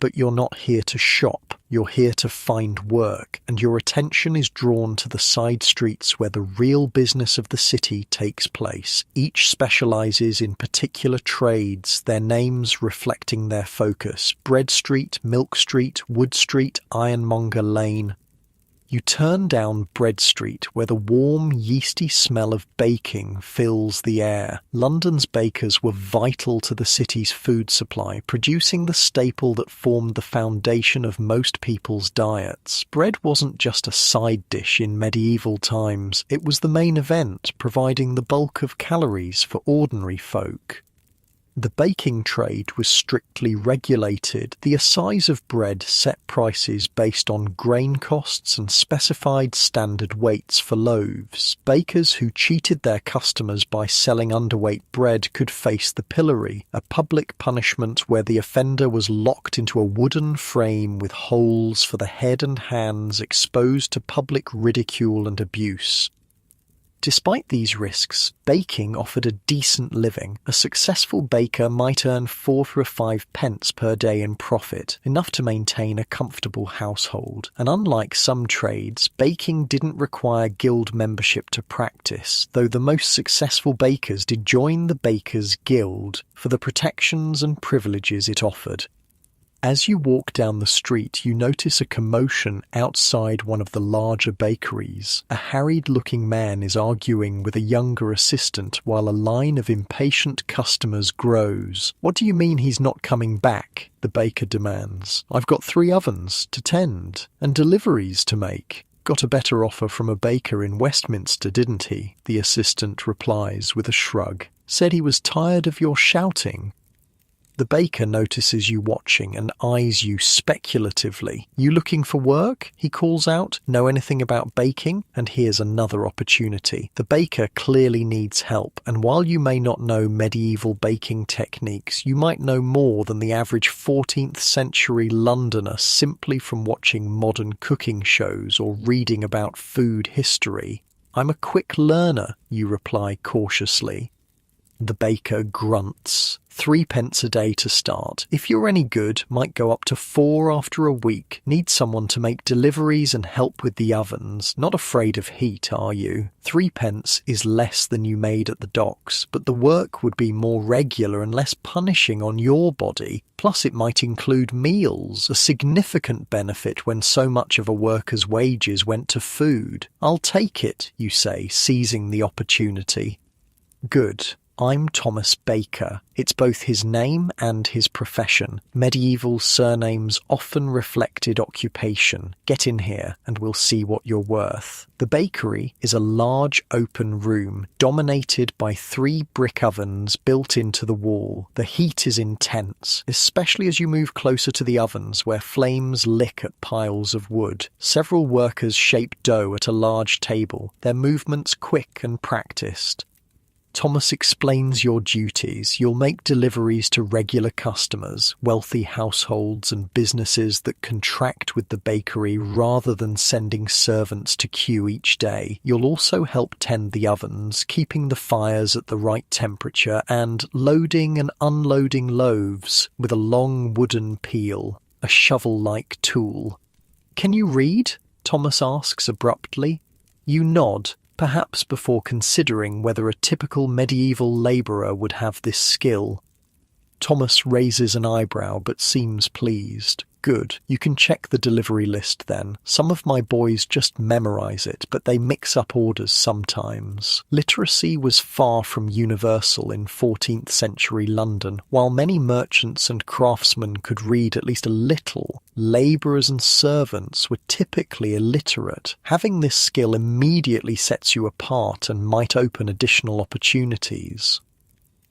But you're not here to shop, you're here to find work, and your attention is drawn to the side streets where the real business of the city takes place. Each specialises in particular trades, their names reflecting their focus: Bread Street, Milk Street, Wood Street, Ironmonger Lane. You turn down Bread Street, where the warm, yeasty smell of baking fills the air. London's bakers were vital to the city's food supply, producing the staple that formed the foundation of most people's diets. Bread wasn't just a side dish in medieval times, it was the main event, providing the bulk of calories for ordinary folk. The baking trade was strictly regulated. The assize of bread set prices based on grain costs and specified standard weights for loaves. Bakers who cheated their customers by selling underweight bread could face the pillory, a public punishment where the offender was locked into a wooden frame with holes for the head and hands, exposed to public ridicule and abuse. Despite these risks, baking offered a decent living. A successful baker might earn 4 or 5 pence per day in profit, enough to maintain a comfortable household. And unlike some trades, baking didn't require guild membership to practice, though the most successful bakers did join the Bakers' Guild for the protections and privileges it offered. As you walk down the street, you notice a commotion outside one of the larger bakeries. A harried-looking man is arguing with a younger assistant while a line of impatient customers grows. "What do you mean he's not coming back?" the baker demands. "I've got 3 ovens to tend and deliveries to make." "Got a better offer from a baker in Westminster, didn't he?" the assistant replies with a shrug. "Said he was tired of your shouting." The baker notices you watching and eyes you speculatively. "You looking for work?" he calls out. "Know anything about baking?" And here's another opportunity. The baker clearly needs help, and while you may not know medieval baking techniques, you might know more than the average 14th century Londoner simply from watching modern cooking shows or reading about food history. "I'm a quick learner," you reply cautiously. The baker grunts. 3p a day to start. If you're any good, might go up to 4 after a week. Need someone to make deliveries and help with the ovens. Not afraid of heat, are you? 3p is less than you made at the docks, but the work would be more regular and less punishing on your body. Plus it might include meals, a significant benefit when so much of a worker's wages went to food. "I'll take it," you say, seizing the opportunity. Good. I'm Thomas Baker. It's both his name and his profession. Medieval surnames often reflected occupation. Get in here and we'll see what you're worth. The bakery is a large open room dominated by 3 brick ovens built into the wall. The heat is intense, especially as you move closer to the ovens where flames lick at piles of wood. Several workers shape dough at a large table, their movements quick and practiced. Thomas explains your duties. You'll make deliveries to regular customers, wealthy households and businesses that contract with the bakery rather than sending servants to queue each day. You'll also help tend the ovens, keeping the fires at the right temperature and loading and unloading loaves with a long wooden peel, a shovel-like tool. "Can you read?" Thomas asks abruptly. You nod, perhaps before considering whether a typical medieval labourer would have this skill. Thomas raises an eyebrow but seems pleased. "Good. You can check the delivery list then. Some of my boys just memorise it, but they mix up orders sometimes." Literacy was far from universal in 14th century London. While many merchants and craftsmen could read at least a little, labourers and servants were typically illiterate. Having this skill immediately sets you apart and might open additional opportunities.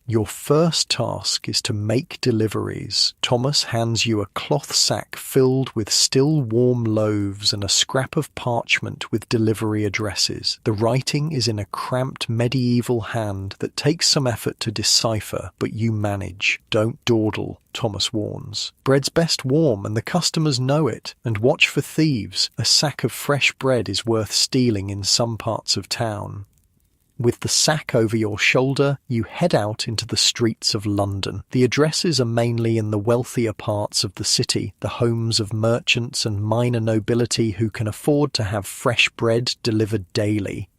Your first task is to make deliveries. Thomas hands you a cloth sack filled with still warm loaves and a scrap of parchment with delivery addresses. The writing is in a cramped medieval hand that takes some effort to decipher, but you manage. "Don't dawdle," Thomas warns. "Bread's best warm and the customers know it. And watch for thieves. A sack of fresh bread is worth stealing in some parts of town." With the sack over your shoulder, you head out into the streets of London. The addresses are mainly in the wealthier parts of the city, the homes of merchants and minor nobility who can afford to have fresh bread delivered daily.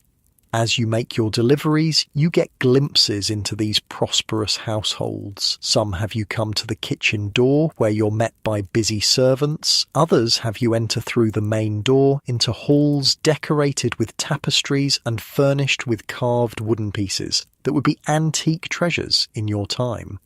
As you make your deliveries, you get glimpses into these prosperous households. Some have you come to the kitchen door, where you're met by busy servants. Others have you enter through the main door into halls decorated with tapestries and furnished with carved wooden pieces that would be antique treasures in your time.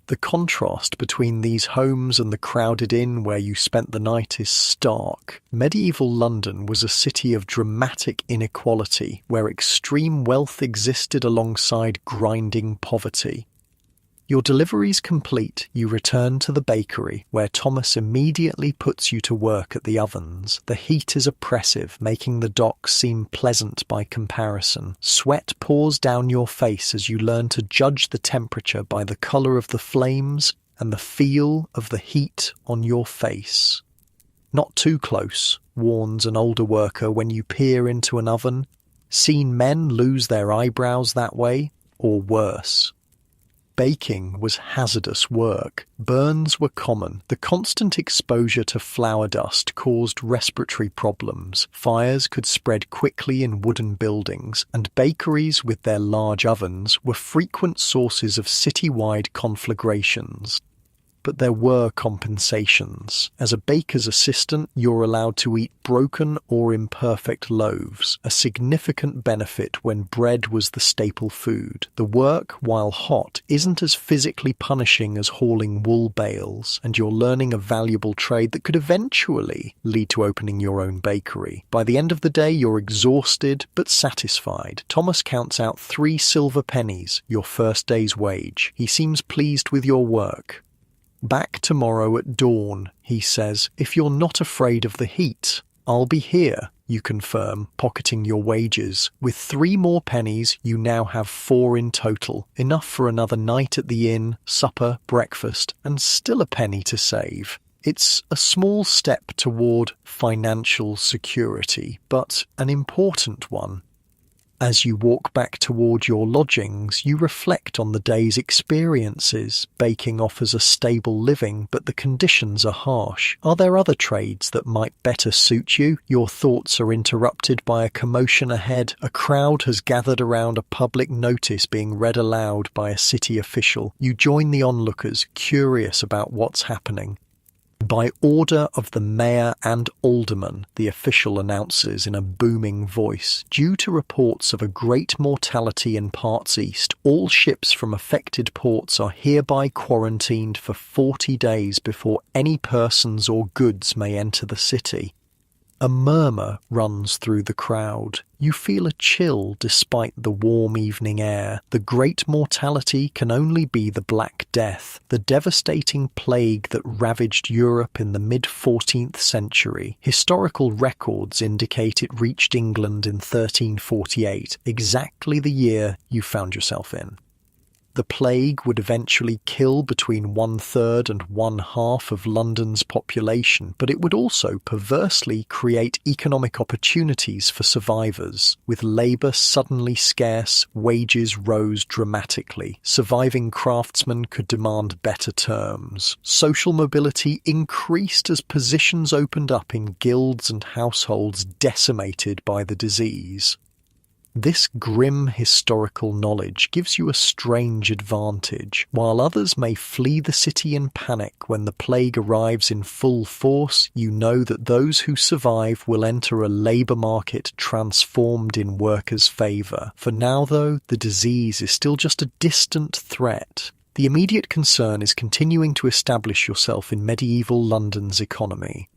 The contrast between these homes and the crowded inn where you spent the night is stark. Medieval London was a city of dramatic inequality, where extreme wealth existed alongside grinding poverty. Your deliveries complete, you return to the bakery, where Thomas immediately puts you to work at the ovens. The heat is oppressive, making the docks seem pleasant by comparison. Sweat pours down your face as you learn to judge the temperature by the colour of the flames and the feel of the heat on your face. "Not too close," warns an older worker when you peer into an oven. Seen men lose their eyebrows that way, or worse. Baking was hazardous work. Burns were common. The constant exposure to flour dust caused respiratory problems. Fires could spread quickly in wooden buildings, and bakeries with their large ovens were frequent sources of citywide conflagrations. But there were compensations. As a baker's assistant, you're allowed to eat broken or imperfect loaves, a significant benefit when bread was the staple food. The work, while hot, isn't as physically punishing as hauling wool bales, and you're learning a valuable trade that could eventually lead to opening your own bakery. By the end of the day, you're exhausted but satisfied. Thomas counts out 3 silver pennies, your first day's wage. He seems pleased with your work. "Back tomorrow at dawn," he says. "If you're not afraid of the heat, I'll be here," you confirm, pocketing your wages. With 3 more pennies, you now have 4 in total, enough for another night at the inn, supper, breakfast, and still a penny to save. It's a small step toward financial security, but an important one. As you walk back toward your lodgings, you reflect on the day's experiences. Baking offers a stable living, but the conditions are harsh. Are there other trades that might better suit you? Your thoughts are interrupted by a commotion ahead. A crowd has gathered around a public notice being read aloud by a city official. You join the onlookers, curious about what's happening. "By order of the mayor and alderman," the official announces in a booming voice, "due to reports of a great mortality in parts east, all ships from affected ports are hereby quarantined for 40 days before any persons or goods may enter the city." A murmur runs through the crowd. You feel a chill despite the warm evening air. The great mortality can only be the Black Death, the devastating plague that ravaged Europe in the mid-14th century. Historical records indicate it reached England in 1348, exactly the year you found yourself in. The plague would eventually kill between 1/3 and 1/2 of London's population, but it would also perversely create economic opportunities for survivors. With labour suddenly scarce, wages rose dramatically. Surviving craftsmen could demand better terms. Social mobility increased as positions opened up in guilds and households decimated by the disease. This grim historical knowledge gives you a strange advantage. While others may flee the city in panic when the plague arrives in full force, you know that those who survive will enter a labour market transformed in workers' favour. For now, though, the disease is still just a distant threat. The immediate concern is continuing to establish yourself in medieval London's economy.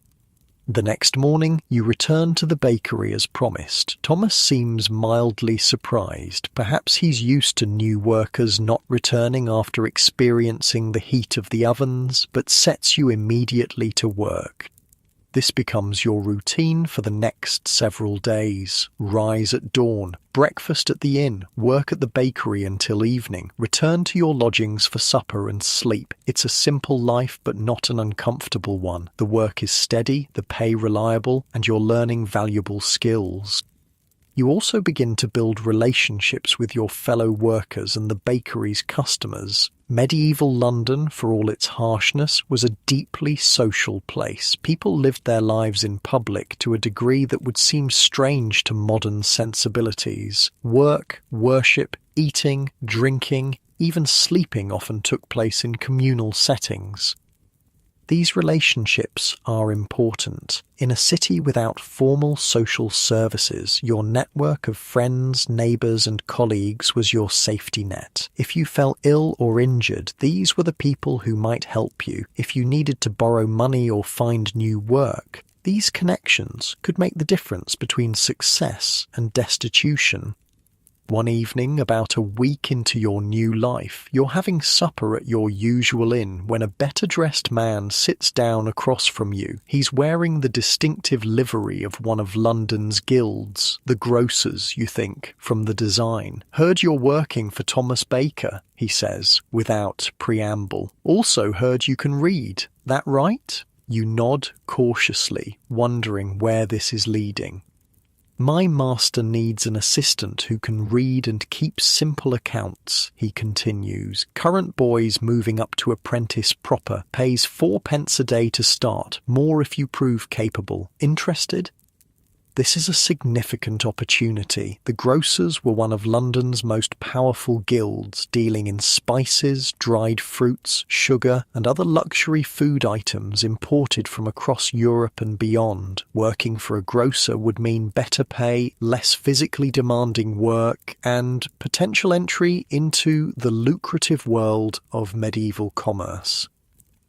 The next morning, you return to the bakery as promised. Thomas seems mildly surprised. Perhaps he's used to new workers not returning after experiencing the heat of the ovens, but sets you immediately to work. This becomes your routine for the next several days. Rise at dawn, breakfast at the inn, work at the bakery until evening, return to your lodgings for supper and sleep. It's a simple life, but not an uncomfortable one. The work is steady, the pay reliable, and you're learning valuable skills. You also begin to build relationships with your fellow workers and the bakery's customers. Medieval London, for all its harshness, was a deeply social place. People lived their lives in public to a degree that would seem strange to modern sensibilities. Work, worship, eating, drinking, even sleeping often took place in communal settings. These relationships are important. In a city without formal social services, your network of friends, neighbours and colleagues was your safety net. If you fell ill or injured, these were the people who might help you. If you needed to borrow money or find new work, these connections could make the difference between success and destitution. One evening, about a week into your new life, you're having supper at your usual inn when a better-dressed man sits down across from you. He's wearing the distinctive livery of one of London's guilds. The grocers, you think, from the design. "Heard you're working for Thomas Baker," he says, without preamble. "Also heard you can read. That right?" You nod cautiously, wondering where this is leading. "My master needs an assistant who can read and keep simple accounts," he continues. "Current boys moving up to apprentice proper. Pays 4 pence a day to start. More if you prove capable. Interested?" This is a significant opportunity. The grocers were one of London's most powerful guilds, dealing in spices, dried fruits, sugar, and other luxury food items imported from across Europe and beyond. Working for a grocer would mean better pay, less physically demanding work, and potential entry into the lucrative world of medieval commerce.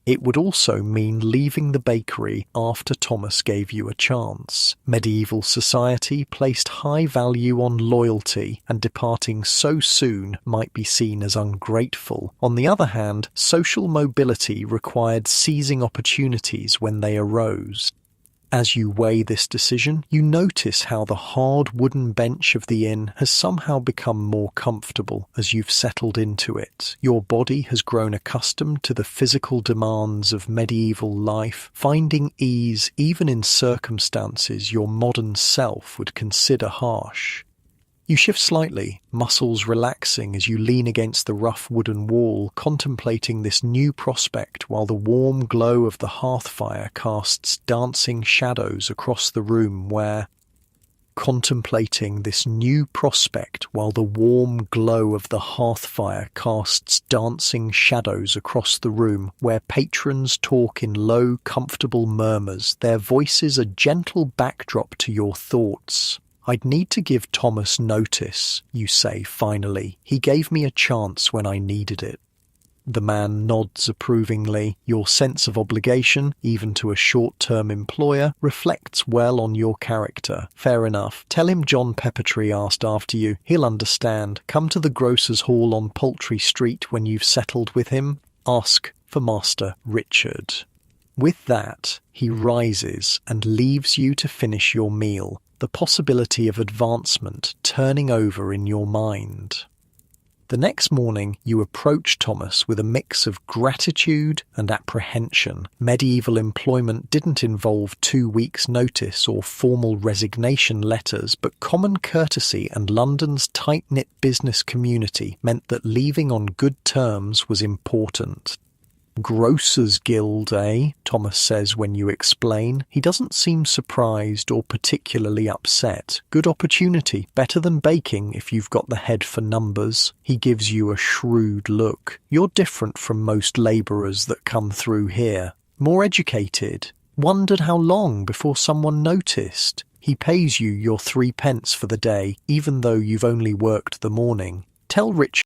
It would also mean leaving the bakery after Thomas gave you a chance. Medieval society placed high value on loyalty, and departing so soon might be seen as ungrateful. On the other hand, social mobility required seizing opportunities when they arose. As you weigh this decision, you notice how the hard wooden bench of the inn has somehow become more comfortable as you've settled into it. Your body has grown accustomed to the physical demands of medieval life, finding ease even in circumstances your modern self would consider harsh. You shift slightly, muscles relaxing as you lean against the rough wooden wall, contemplating this new prospect while the warm glow of the hearth fire casts dancing shadows across the room where... Contemplating this new prospect while the warm glow of the hearth fire casts dancing shadows across the room where patrons talk in low, comfortable murmurs, their voices a gentle backdrop to your thoughts. I'd need to give Thomas notice, you say finally. He gave me a chance when I needed it. The man nods approvingly. Your sense of obligation, even to a short-term employer, reflects well on your character. Fair enough. Tell him John Peppertree asked after you. He'll understand. Come to the grocer's hall on Poultry Street when you've settled with him. Ask for Master Richard. With that, he rises and leaves you to finish your meal, the possibility of advancement turning over in your mind. The next morning, you approach Thomas with a mix of gratitude and apprehension. Medieval employment didn't involve 2 weeks' notice or formal resignation letters, but common courtesy and London's tight-knit business community meant that leaving on good terms was important. Grocers Guild, eh? Thomas says when you explain. He doesn't seem surprised or particularly upset. Good opportunity, better than baking if you've got the head for numbers. He gives you a shrewd look. You're different from most labourers that come through here. More educated. Wondered how long before someone noticed. He pays you your 3 pence for the day, even though you've only worked the morning. Tell Richard